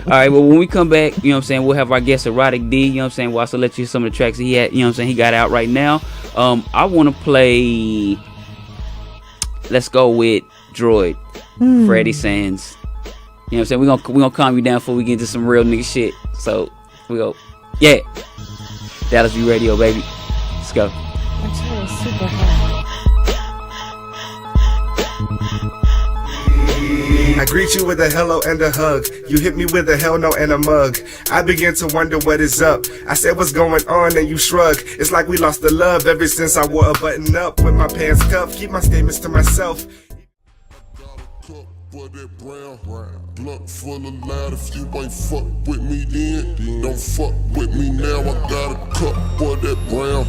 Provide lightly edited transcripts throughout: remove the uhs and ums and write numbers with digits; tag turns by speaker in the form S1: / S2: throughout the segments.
S1: All right, well, when we come back, you know what I'm saying, we'll have our guest Erotic D, you know what I'm saying, we'll also let you hear some of the tracks he had, you know what I'm saying, he got out right now. I want to play, let's go with Droid, Freddie Sands. You know what I'm saying, we're gonna calm you down before we get into some real nigga shit. So, we go, yeah. Dallas View Radio, baby. Let's go.
S2: Actually, it's super hot.
S3: I greet you with a hello and a hug. You hit me with a hell no and a mug. I begin to wonder what is up. I said what's going on and you shrug. It's like we lost the love ever since I wore a button up with my pants cuffed. Keep my statements to myself.
S4: Blood full of light. If you ain't fuck with me then, don't fuck with me now. I got a cup for that brown.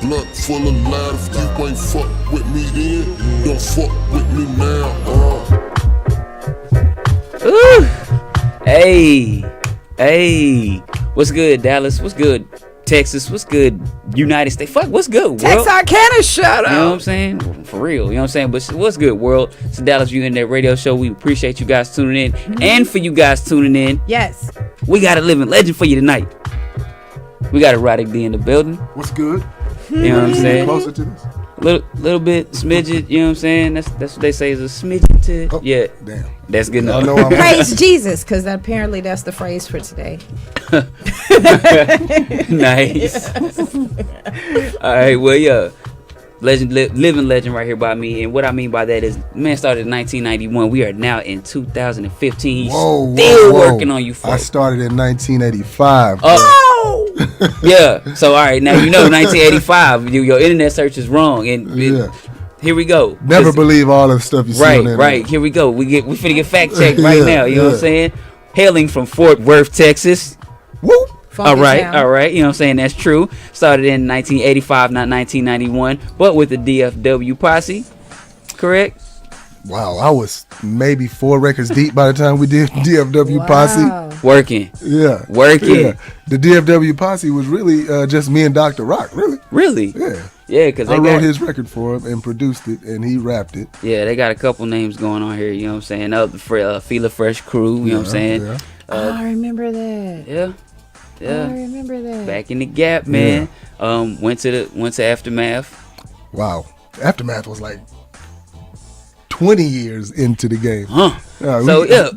S4: Blood full of light. If you ain't fuck with me then, don't fuck with me now.
S1: Ooh. Hey, what's good, Dallas? What's good, Texas? What's good, United States? Fuck, what's good, world?
S2: Texarkana, shout out.
S1: You know what I'm saying? For real, you know what I'm saying? But what's good, world? It's the Dallas View Internet Radio Show. We appreciate you guys tuning in. And for you guys tuning in,
S2: Yes.
S1: we got a living legend for you tonight. We got Erotic D in the building.
S5: What's good?
S1: You know what I'm saying?
S5: Closer to this?
S1: Little bit smidget, you know what I'm saying? That's what they say is a smidget to
S5: Oh,
S1: yeah.
S5: Damn.
S1: That's good
S5: I
S1: enough.
S5: know I'm
S2: Praise Jesus, because apparently that's the phrase for today.
S1: Nice. All right, well, yeah. Living legend right here by me. And what I mean by that is, man started in 1991. We are now in 2015. He's still working on you folks.
S5: I started in 1985.
S1: Yeah. So, all right, now you know 1985. Your internet search is wrong. And here we go.
S5: Never believe all the stuff you see on there.
S1: Right. Here we go. We finna get fact checked right now. You know what I'm saying? Hailing from Fort Worth, Texas.
S5: Woo!
S1: All right. You know what I'm saying? That's true. Started in 1985, not 1991, but with the DFW posse. Correct?
S5: Wow, I was maybe 4 records deep by the time we did DFW Posse.
S1: Working.
S5: Yeah. The DFW Posse was really just me and Dr. Rock, really.
S1: Really?
S5: Yeah.
S1: Yeah, because
S5: I wrote his record for him and produced it, and he rapped it.
S1: Yeah, they got a couple names going on here, you know what I'm saying? The Feel Fresh crew, you know what I'm saying?
S5: Yeah.
S2: I remember that.
S1: Yeah.
S2: I remember that.
S1: Back in the Gap, man. Went to Aftermath.
S5: Wow. Aftermath was like 20 years into the game.
S1: Huh.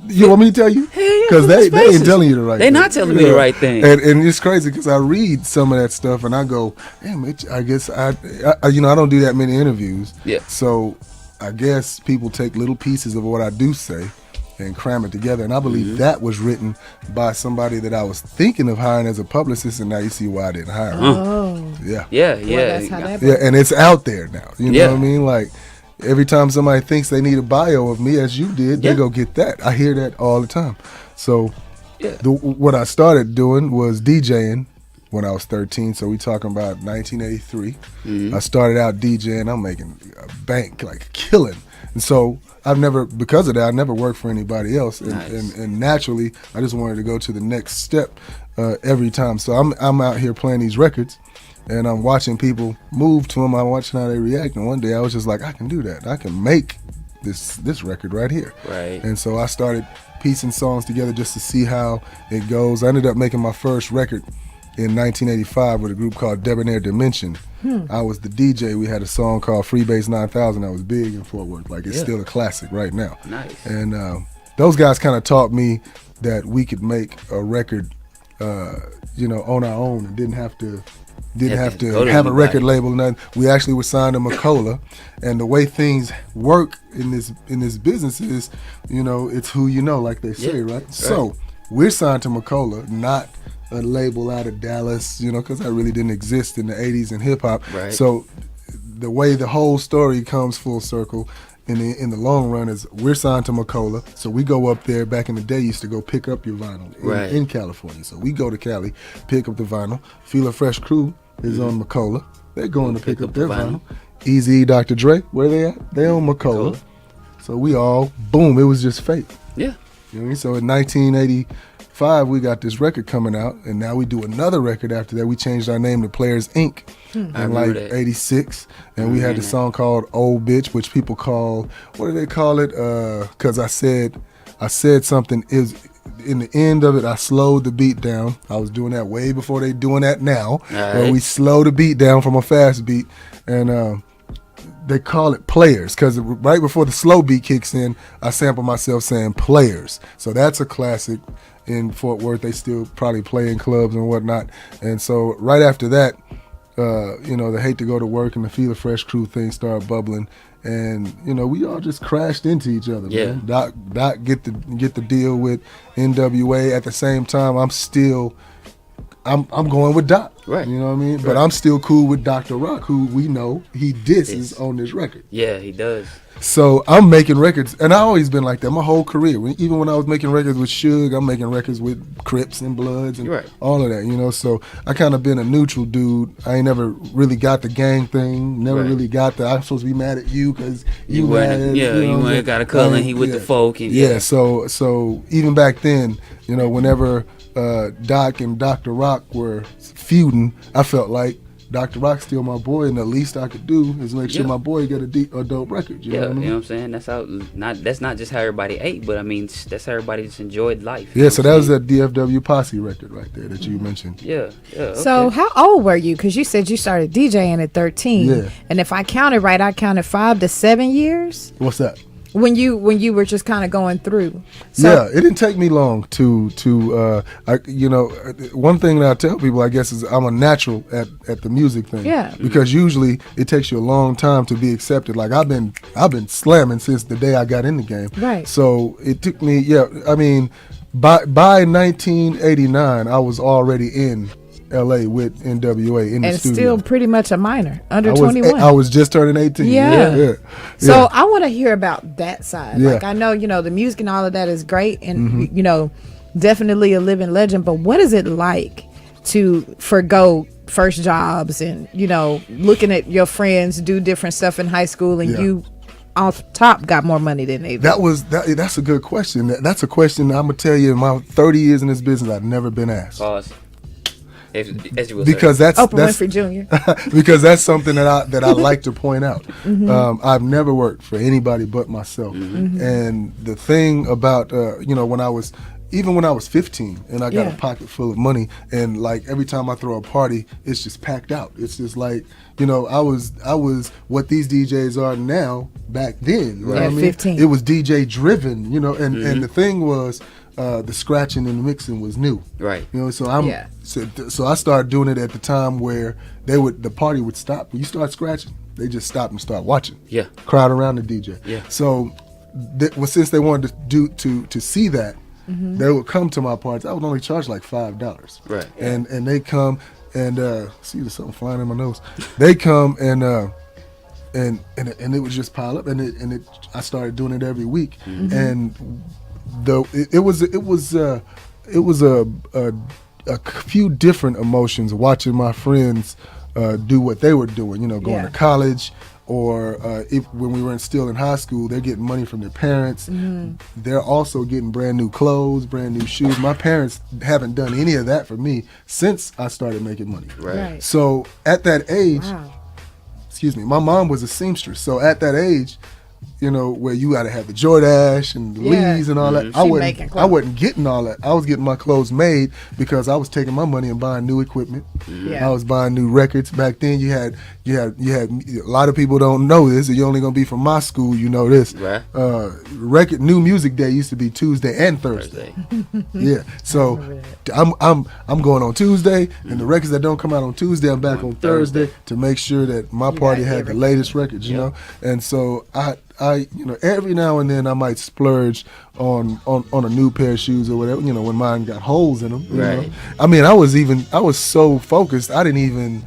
S5: You want me to tell you? Because they ain't telling you the right thing.
S1: They're not telling me the right thing.
S5: And it's crazy because I read some of that stuff and I go, damn, I guess I don't do that many interviews.
S1: Yeah.
S5: So I guess people take little pieces of what I do say and cram it together. And I believe that was written by somebody that I was thinking of hiring as a publicist, and now you see why I didn't hire him.
S2: Oh.
S5: Yeah.
S1: Yeah.
S2: Well, that's how that
S5: Yeah, and it's out there now. You know what I mean? Like, every time somebody thinks they need a bio of me, as you did, they go get that. I hear that all the time. So what I started doing was DJing when I was 13. So we talking about 1983. I started out DJing. I'm making a bank, like killing. And so because of that, I never worked for anybody else. And naturally, I just wanted to go to the next step every time. So I'm out here playing these records. And I'm watching people move to them. I'm watching how they react. And one day I was just like, I can do that. I can make this record right here.
S1: Right.
S5: And so I started piecing songs together just to see how it goes. I ended up making my first record in 1985 with a group called Debonair Dimension. I was the DJ. We had a song called Freebase 9000 that was big in Fort Worth. Like, it's still a classic right now.
S1: Nice.
S5: And those guys kind of taught me that we could make a record, on our own and didn't have to have a record label or nothing. We actually were signed to Macola, and the way things work in this business is, it's who you know, like they say, right? So we're signed to Macola, not a label out of Dallas, because that really didn't exist in the 80s in hip hop.
S1: Right.
S5: So the way the whole story comes full circle in the long run is we're signed to Macola, so we go up there. Back in the day, you used to go pick up your vinyl in California. So we go to Cali, pick up the vinyl. Feel Fresh crew is on Macola. They're going to pick up their vinyl. Eazy, Dr. Dre, where they at? They on Macola. So we all, boom, it was just fate.
S1: Yeah.
S5: You know what I mean? So in 1985, we got this record coming out, and now we do another record after that. We changed our name to Players Inc. in like 86, and we had the song called Old Bitch, which people call, what do they call it? Because I said something, in the end of it, I slowed the beat down. I was doing that way before they doing that now. Where we slow the beat down from a fast beat, and they call it players because right before the slow beat kicks in, I sample myself saying players. So that's a classic in Fort Worth. They still probably play in clubs and whatnot. And so right after that, the Hate to Go to Work and the Feel the Fresh crew thing started bubbling. And we all just crashed into each other.
S1: Yeah.
S5: Man. Doc get the deal with NWA. At the same time, I'm going with Doc.
S1: Right.
S5: You know what I mean?
S1: Right.
S5: But I'm still cool with Dr. Rock, who we know he disses on this record.
S1: Yeah, he does.
S5: So I'm making records, and I've always been like that my whole career. Even when I was making records with Suge, I'm making records with Crips and Bloods and all of that, So I kind of been a neutral dude. I ain't never really got the gang thing. Never really got the I'm supposed to be mad at you because you mad.
S1: You ain't got a color and he with the folk. And
S5: So even back then, whenever Doc and Dr. Rock were feuding, I felt like Dr. Rock's still my boy, and the least I could do is make sure my boy get a dope record. You know what I mean?
S1: You know what I'm saying? That's not just how everybody ate, but I mean that's how everybody just enjoyed life.
S5: Yeah, so that was that DFW Posse record right there that you mentioned.
S1: Yeah. Okay.
S2: So how old were you? Because you said you started DJing at 13.
S5: Yeah.
S2: And if I counted right, I counted 5 to 7 years.
S5: What's that?
S2: When you were just kind of going through.
S5: So, it didn't take me long to one thing that I tell people, I guess, is I'm a natural at the music thing.
S2: Yeah.
S5: Because usually it takes you a long time to be accepted. Like I've been slamming since the day I got in the game.
S2: Right.
S5: So it took me, by 1989 I was already in LA with NWA in the
S2: and
S5: studio.
S2: still pretty much a minor, under 21.
S5: I was just turning 18.
S2: Yeah. So I want to hear about that side.
S5: Yeah.
S2: Like I know, the music and all of that is great and, definitely a living legend. But what is it like to forgo first jobs and, looking at your friends do different stuff in high school and you off top got more money than they did?
S5: That's a good question. That's a question I'm going to tell you in my 30 years in this business I've never been asked.
S1: Pause.
S5: Because that's
S2: Oprah Winfrey Jr.
S5: Because that's something that I like to point out. I've never worked for anybody but myself. And the thing about when I was 15 and I got a pocket full of money, and like every time I throw a party, it's just packed out. It's just like I was what these DJs are now back then. You know what I mean?
S2: 15.
S5: It was DJ driven. And the thing was. The scratching and the mixing was new,
S1: right?
S5: So I started doing it at the time where the party would stop. When you start scratching, they just stop and start watching.
S1: Yeah,
S5: crowd around the DJ.
S1: Yeah.
S5: So, since they wanted to see that, they would come to my parties. I would only charge like $5,
S1: right?
S5: And they come and see, there's something flying in my nose. They come and it would just pile up, and I started doing it every week, and. It was a few different emotions watching my friends do what they were doing, going to college, or when we were still in high school, they're getting money from their parents. They're also getting brand new clothes, brand new shoes. My parents haven't done any of that for me since I started making money.
S1: Right.
S5: So at that age, my mom was a seamstress. So at that age, where you got to have the Jordache and the Lees and all that. I wasn't getting all that. I was getting my clothes made because I was taking my money and buying new equipment. I was buying new records. Back then, you had a lot of people don't know this. You're only gonna be from my school. You know this.
S1: Right.
S5: New Music Day used to be Tuesday and Thursday. Yeah. So I'm going on Tuesday, and the records that don't come out on Tuesday, I'm back on Thursday to make sure that my party had the latest records. You know, and so I every now and then I might splurge on a new pair of shoes or whatever, when mine got holes in them.
S1: Right.
S5: I mean, I was so focused, I didn't even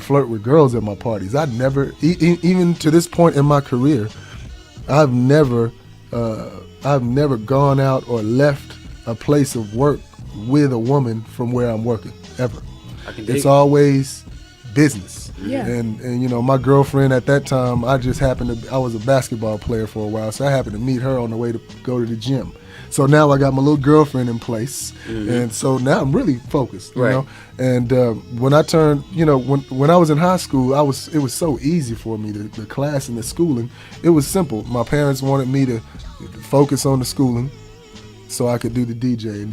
S5: flirt with girls at my parties. I'd never, even to this point in my career, I've never gone out or left a place of work with a woman from where I'm working, ever. It's always business.
S2: Yeah.
S5: And my girlfriend at that time, I was a basketball player for a while, so I happened to meet her on the way to go to the gym. So now I got my little girlfriend in place, and so now I'm really focused, you know. And when I turned, when I was in high school, it was so easy for me, the class and the schooling. It was simple. My parents wanted me to focus on the schooling, so I could do the DJ. And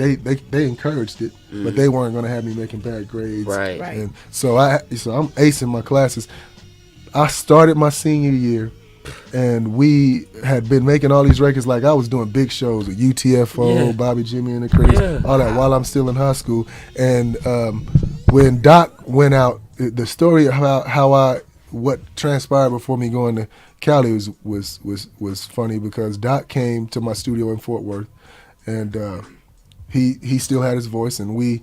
S5: they encouraged it, but they weren't going to have me making bad grades.
S1: Right.
S5: And so I'm acing my classes. I started my senior year, and we had been making all these records. Like I was doing big shows with UTFO, Bobby Jimmy and the Critters, all that while I'm still in high school. And when Doc went out, the story of what transpired before me going to Cali was funny, because Doc came to my studio in Fort Worth, and he still had his voice, and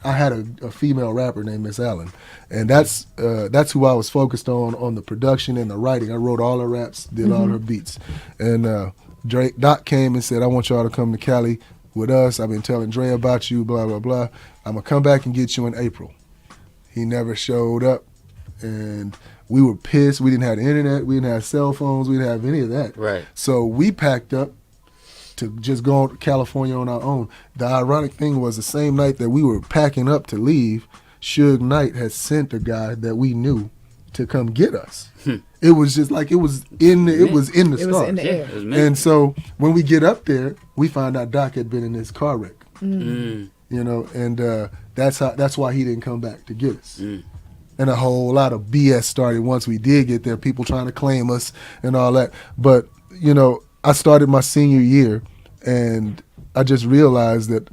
S5: I had a female rapper named Miss Allen, and that's who I was focused on the production and the writing. I wrote all her raps, did all her beats, and Doc came and said, I want y'all to come to Cali with us. I've been telling Dre about you, blah blah blah. I'm gonna come back and get you in April. He never showed up, and we were pissed. We didn't have the internet, we didn't have cell phones, we didn't have any of that.
S1: Right.
S5: So we packed up to just go to California on our own. The ironic thing was, the same night that we were packing up to leave, Suge Knight had sent a guy that we knew to come get us. It was just like it was in the stars.
S2: It was in the air.
S5: And so when we get up there, we find out Doc had been in this car wreck. And that's why he didn't come back to get us. And a whole lot of BS started once we did get there, people trying to claim us and all that. But, I started my senior year, and I just realized that,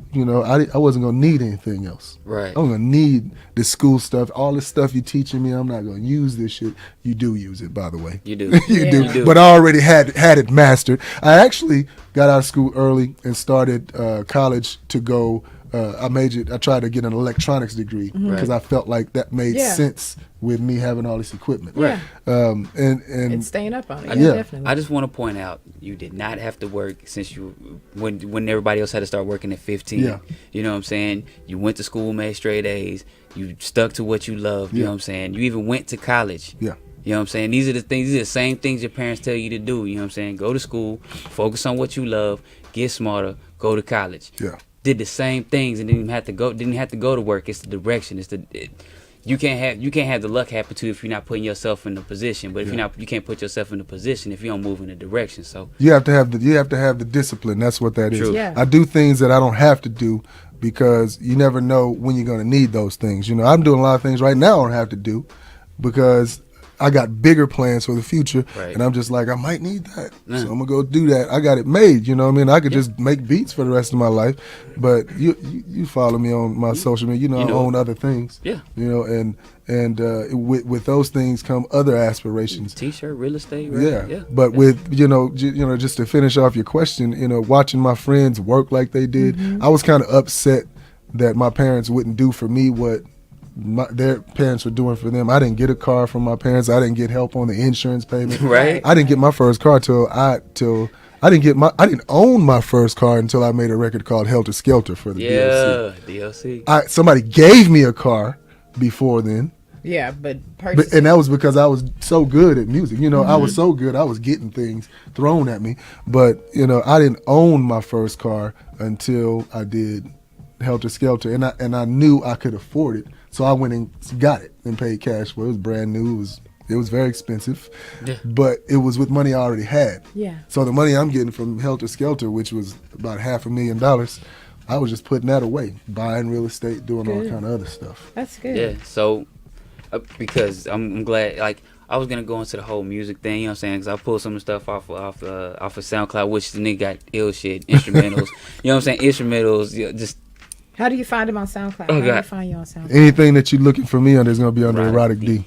S5: I wasn't going to need anything else.
S1: Right.
S5: I'm going to need the school stuff. All this stuff you're teaching me, I'm not going to use this shit. You do use it, by the way.
S1: You do.
S5: You do. But I already had it mastered. I actually got out of school early and started college to go. I tried to get an electronics degree because I felt like that made sense with me having all this equipment.
S2: Right.
S5: And
S2: staying up on it.
S5: Yeah.
S2: Definitely.
S1: I just want to point out, you did not have to work when everybody else had to start working at 15.
S5: Yeah.
S1: You know what I'm saying? You went to school, made straight A's. You stuck to what you loved. You know what I'm saying? You even went to college.
S5: Yeah.
S1: You know what I'm saying? These are the same things your parents tell you to do. You know what I'm saying? Go to school, focus on what you love, get smarter, go to college.
S5: Yeah.
S1: Did the same things and didn't have to go to work. It's the direction. You can't have the luck happen to you if you're not putting yourself in the position. But if you can't put yourself in the position if you don't move in the direction. So
S5: you have to have the discipline. That's what that is.
S2: Yeah.
S5: I do things that I don't have to do because you never know when you're going to need those things. I'm doing a lot of things right now I don't have to do because I got bigger plans for the future, and I'm just like, I might need that, so I'm gonna go do that. I got it made, you know what I mean? I could just make beats for the rest of my life, but you follow me on my social media, I own other things, and with those things come other aspirations.
S1: T-shirt, real estate, right?
S5: Yeah. But with just to finish off your question, watching my friends work like they did, I was kind of upset that my parents wouldn't do for me what their parents were doing for them. I didn't get a car from my parents. I didn't get help on the insurance payment.
S1: Right.
S5: I didn't get my first car I didn't own my first car until I made a record called Helter Skelter for the DLC. Somebody gave me a car before then.
S2: Yeah,
S5: and that was because I was so good at music. I was so good. I was getting things thrown at me. But I didn't own my first car until I did Helter Skelter, and I knew I could afford it. So I went and got it and paid cash for it. It was brand new. It was very expensive, but it was with money I already had.
S2: Yeah.
S5: So the money I'm getting from Helter Skelter, which was about $500,000, I was just putting that away, buying real estate, doing all kind of other stuff.
S2: That's good.
S1: Yeah. So because I'm glad, like, I was gonna go into the whole music thing, you know what I'm saying? Because I pulled some of the stuff off of SoundCloud, which the nigga got ill shit, instrumentals. You know what I'm saying? Instrumentals, just.
S2: How do you find him on SoundCloud? How do you find you on SoundCloud?
S5: Anything that you're looking for me under is going to be under Erotic D.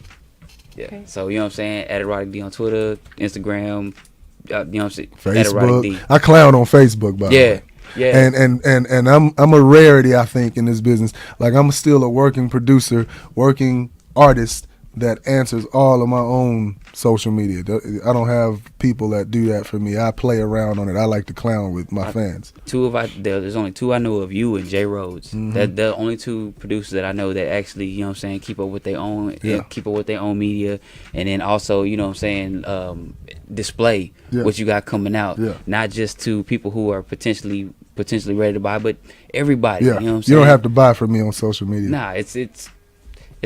S1: Yeah. Okay. So, you know what I'm saying? At Erotic D on Twitter, Instagram, you know what I'm saying?
S5: Facebook.
S1: At Erotic D.
S5: I clown on Facebook, by the way. Yeah. And I'm a rarity, I think, in this business. Like, I'm still a working producer, working artist that answers all of my own social media. I don't have people that do that for me. I play around on it. I like to clown with my fans.
S1: There's only two I know of, you and Jay Rhodes. They're the only two producers that I know that actually, you know what I'm saying, keep up with their own media, and then also, you know what I'm saying, display what you got coming out. Yeah. Not just to people who are potentially ready to buy, but everybody.
S5: Yeah.
S1: You know what I'm saying?
S5: You don't have to buy from me on social media.
S1: Nah, it's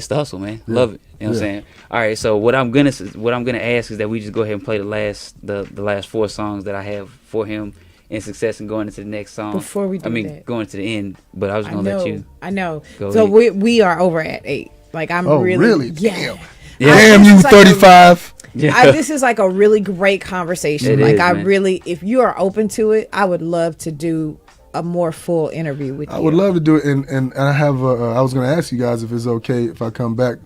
S1: the hustle, man. Love it. You know what I'm saying? All right, so what I'm gonna ask is that we just go ahead and play the last 4 songs that I have for him, and success in going into the next song.
S2: Before we do that.
S1: Going to the end, but I was going to let you.
S2: I know.
S1: Go
S2: so
S1: ahead.
S2: we are over at 8. Like, I'm
S5: really?
S2: Yeah.
S5: Damn, you 35.
S2: This is like a really great conversation.
S1: It
S2: like,
S1: is,
S2: I
S1: man.
S2: really, if you are open to it, I would love to do a more full interview with you.
S5: I would love to do it, and I have. I was going to ask you guys if it's okay if I come back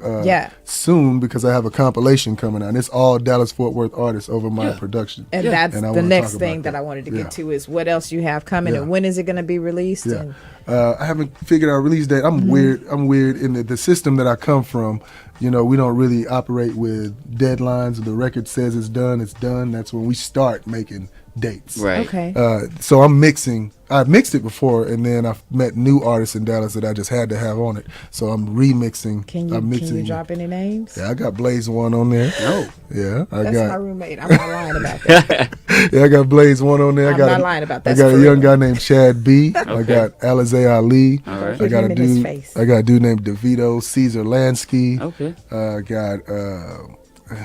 S5: soon, because I have a compilation coming out. And it's all Dallas Fort Worth artists over my production.
S2: And that's
S5: and I
S2: the
S5: wanna
S2: next
S5: talk
S2: thing
S5: about
S2: that I wanted to
S5: Yeah.
S2: get to is what else you have coming and when is it going to be released?
S5: Yeah.
S2: And
S5: I haven't figured out a release date. I'm weird. I'm weird in the system that I come from. You know, we don't really operate with deadlines. If the record says it's done, it's done. That's when we start making dates.
S1: Right.
S2: okay.
S5: So I'm mixing. I've mixed it before, and then I've met new artists in Dallas that I just had to have on it. So I'm remixing.
S2: Can you drop any names?
S5: Yeah, I got Blaze One on there.
S1: Oh.
S5: Yeah,
S2: That's my roommate. I'm not lying about that.
S5: Yeah, I got Blaze One on there.
S2: I'm not lying about that.
S5: I got
S2: That's
S5: a
S2: for
S5: young
S2: real.
S5: guy named Chad B. I got Alizé Ali.
S1: All right.
S5: I got
S2: Hit him
S5: a
S2: in his
S5: dude.
S2: face.
S5: I got a dude named DeVito, Caesar Lansky.
S1: Okay.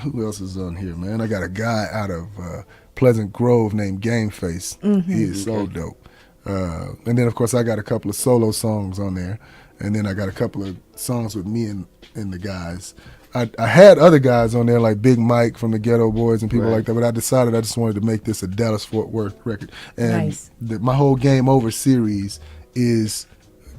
S5: Who else is on here, man? I got a guy out of Pleasant Grove named Game Face. He is so dope. And then of course I got a couple of solo songs on there, and then I got a couple of songs with me and the guys. I had other guys on there like Big Mike from the Ghetto Boys and people like that, but I decided I just wanted to make this a Dallas Fort Worth record. And
S2: Nice.
S5: my whole Game Over series is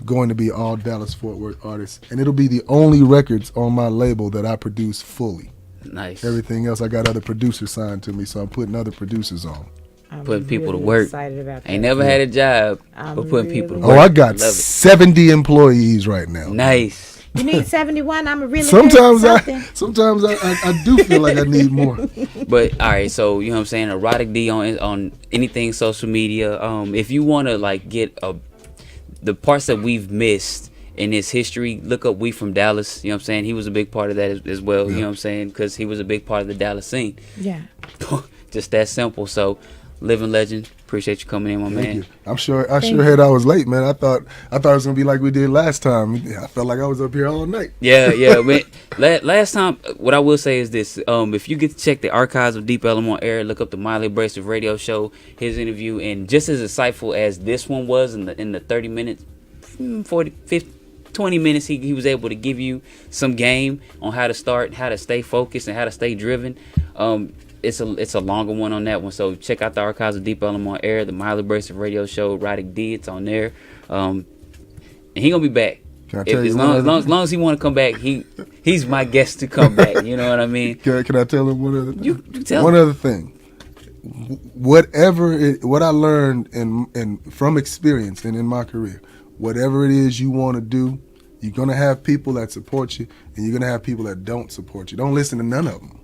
S5: going to be all Dallas Fort Worth artists, and it'll be the only records on my label that I produce fully.
S1: Nice.
S5: Everything else, I got other producers signed to me, so I'm putting other producers on.
S2: I'm
S1: Putting people to
S2: really
S1: work.
S2: Excited about that.
S1: Ain't never had a job,
S2: I'm
S1: but putting people to
S2: really-
S1: work.
S5: Oh, I got
S1: Love it.
S5: 70 employees right now.
S1: Nice.
S2: You need 71. I'm a really
S5: Sometimes
S2: something.
S5: I do feel like I need more.
S1: But all right, so you know what I'm saying, Erotic D on anything social media. If you want to like get the parts that we've missed in his history, look up We From Dallas. You know what I'm saying? He was a big part of that as well. You know what I'm saying? Because he was a big part of the Dallas scene.
S2: Yeah.
S1: Just that simple. So, living legend. Appreciate you coming in, my
S5: Thank
S1: man.
S5: you. I sure had I was late, man. I thought it was gonna be like we did last time. I felt like I was up here all night.
S1: Yeah, man. Last time, what I will say is this: if you get to check the archives of Deep Ellum on air, look up the Mildly Abrasive radio show, his interview, and just as insightful as this one was in the 30 minutes, 40, 50, 20 minutes, he was able to give you some game on how to start, how to stay focused, and how to stay driven. It's a longer one on that one, so check out the archives of Deep Ellum on air, the Mildly Abrasive radio show, Erotic D. It's on there, and he gonna be back.
S5: Can I tell you
S1: As
S5: one
S1: long
S5: other
S1: as he want to come back, he's my guest to come back. You know what I mean?
S5: Can I tell him one other thing?
S1: You tell
S5: one
S1: him.
S5: other thing. What I learned and from experience and in my career, whatever it is you want to do, you're gonna have people that support you, and you're gonna have people that don't support you. Don't listen to none of them.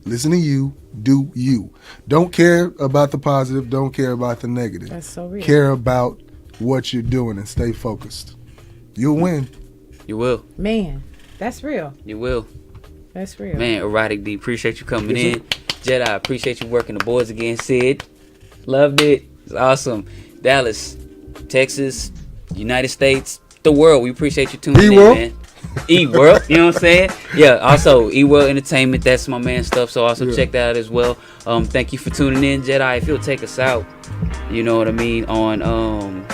S5: Listen to you. Do you. Don't care about the positive. Don't care about the negative.
S2: That's so real.
S5: Care about what you're doing and stay focused. You'll win.
S1: You will.
S2: Man, that's real.
S1: You will.
S2: That's real.
S1: Man, Erotic D, appreciate you coming in. Jedi, appreciate you working the boards again. Sid, loved it. It's awesome. Dallas, Texas, United States, the world. We appreciate you tuning in,
S5: E-World.
S1: man. E-World, you know what I'm saying? Yeah, also E-World Entertainment, that's my man stuff, so also check that out as well. Thank you for tuning in, Jedi. If you'll take us out, you know what I mean, on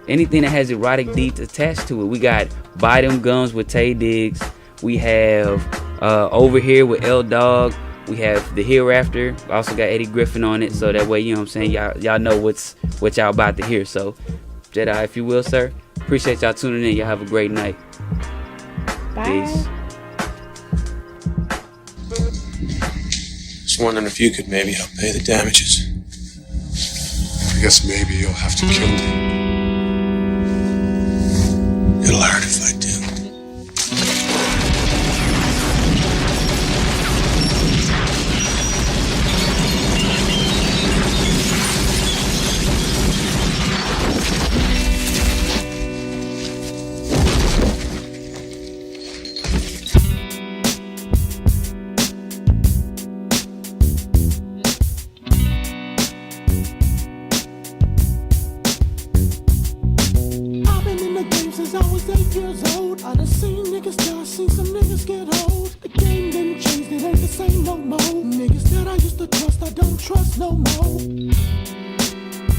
S1: anything that has Erotic D attached to it. We got Buy Them Guns with Tay Diggs. We have Over Here with L Dog. We have The Hereafter. Also got Eddie Griffin on it, so that way, you know what I'm saying, y'all know what y'all about to hear. So, Jedi, if you will, sir, appreciate y'all tuning in. Y'all have a great night.
S2: Bye.
S1: Peace.
S6: Just wondering if you could maybe help pay the damages.
S7: I guess maybe you'll have to kill me.
S6: It'll hurt if I do.
S8: I've been in the game since I was 8 years old. I done seen niggas die, seen some niggas get old. The game done changed, it ain't the same no more. Niggas that I used to trust, I don't trust no more.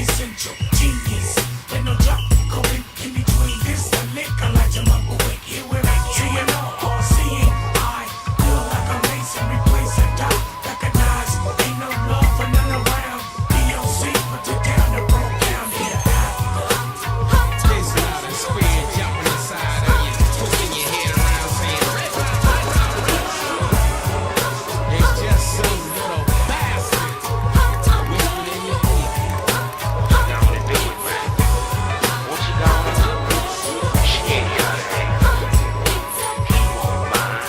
S9: essential genius. There's no drop going in between. This a lick, I like to mumble quick. Here we're seeing all seeing. I feel like a mason, replace a dot. Recognize, ain't no love for none around. DOC, put it down the broke down here.
S10: This loud and square, jumping inside of you, twisting your head around, saying, it's just some little bastards whispering in your ear. Gonna do it, man. What you gonna do? Shit, you gotta hang. He won't mind.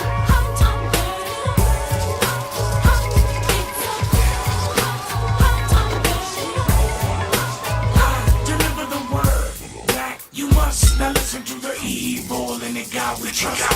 S9: Deliver the word, black, you must. Now listen to the evil in the God we trust.